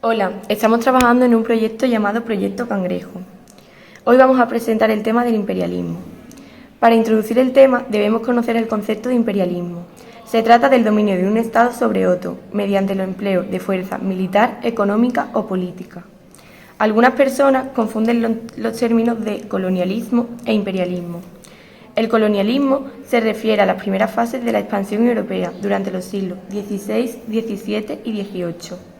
Hola, estamos trabajando en un proyecto llamado Proyecto Cangrejo. Hoy vamos a presentar el tema del imperialismo. Para introducir el tema debemos conocer el concepto de imperialismo. Se trata del dominio de un Estado sobre otro, mediante el empleo de fuerza militar, económica o política. Algunas personas confunden los términos de colonialismo e imperialismo. El colonialismo se refiere a las primeras fases de la expansión europea durante los siglos XVI, XVII y XVIII.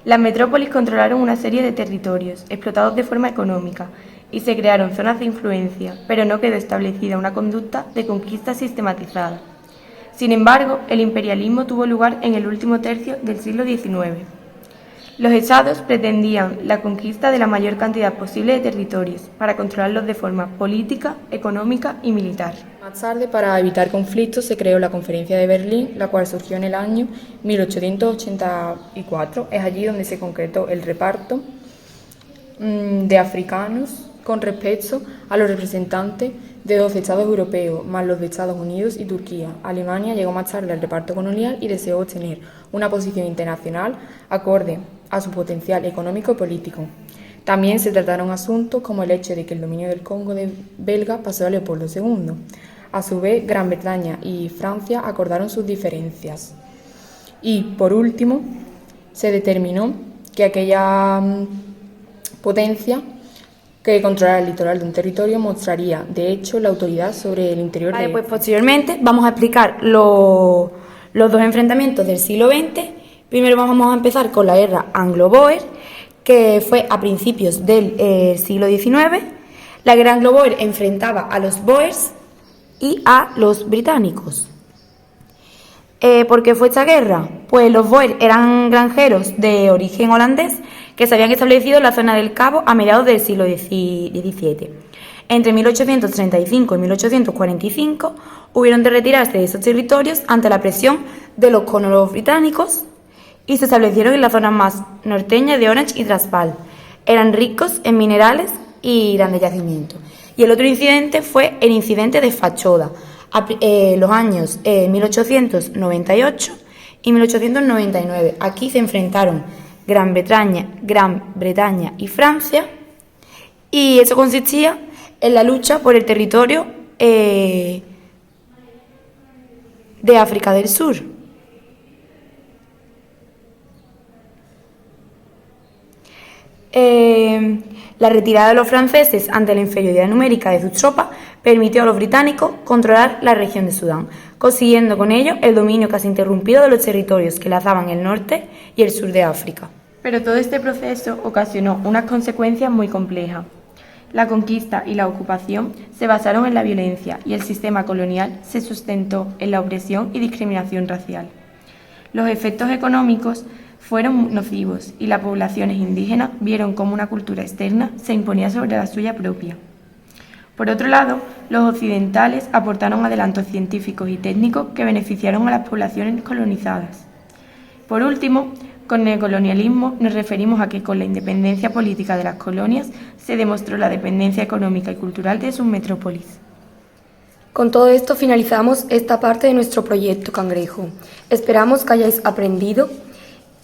Las metrópolis controlaron una serie de territorios, explotados de forma económica, y se crearon zonas de influencia, pero no quedó establecida una conducta de conquista sistematizada. Sin embargo, el imperialismo tuvo lugar en el último tercio del siglo XIX. Los estados pretendían la conquista de la mayor cantidad posible de territorios para controlarlos de forma política, económica y militar. Más tarde, para evitar conflictos, se creó la Conferencia de Berlín, la cual surgió en el año 1884. Es allí donde se concretó el reparto de africanos con respecto a los representantes de 12 estados europeos, más los de Estados Unidos y Turquía. Alemania llegó más tarde al reparto colonial y deseó obtener una posición internacional acorde a su potencial económico y político. También se trataron asuntos como el hecho de que el dominio del Congo belga pasó a Leopoldo II. A su vez, Gran Bretaña y Francia acordaron sus diferencias. Y, por último, se determinó que aquella potencia que controlara el litoral de un territorio mostraría, de hecho, la autoridad sobre el interior de... Pues posteriormente vamos a explicar los dos enfrentamientos del siglo XX. Primero vamos a empezar con la guerra anglo-bóer, que fue a principios del siglo XIX. La guerra anglo-bóer enfrentaba a los bóers y a los británicos. ¿Por qué fue esta guerra? Pues los bóers eran granjeros de origen holandés que se habían establecido en la zona del Cabo a mediados del siglo XVII. Entre 1835 y 1845 hubieron de retirarse de esos territorios ante la presión de los colonos británicos y se establecieron en las zonas más norteñas de Orange y Transvaal. Eran ricos en minerales y grandes yacimientos. Y el otro incidente fue el incidente de Fachoda, los años 1898 y 1899. Aquí se enfrentaron Gran Bretaña y Francia, y eso consistía en la lucha por el territorio de África del Sur. La retirada de los franceses ante la inferioridad numérica de sus tropas permitió a los británicos controlar la región de Sudán, consiguiendo con ello el dominio casi interrumpido de los territorios que enlazaban el norte y el sur de África. Pero todo este proceso ocasionó unas consecuencias muy complejas. La conquista y la ocupación se basaron en la violencia y el sistema colonial se sustentó en la opresión y discriminación racial. Los efectos económicos fueron nocivos y las poblaciones indígenas vieron cómo una cultura externa se imponía sobre la suya propia. Por otro lado, los occidentales aportaron adelantos científicos y técnicos que beneficiaron a las poblaciones colonizadas. Por último, con el colonialismo nos referimos a que con la independencia política de las colonias se demostró la dependencia económica y cultural de sus metrópolis. Con todo esto finalizamos esta parte de nuestro proyecto Cangrejo. Esperamos que hayáis aprendido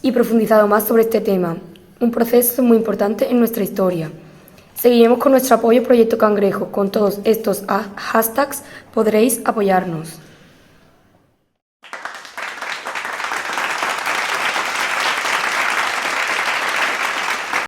y profundizado más sobre este tema, un proceso muy importante en nuestra historia. Seguiremos con nuestro apoyo Proyecto Cangrejo. Con todos estos hashtags podréis apoyarnos.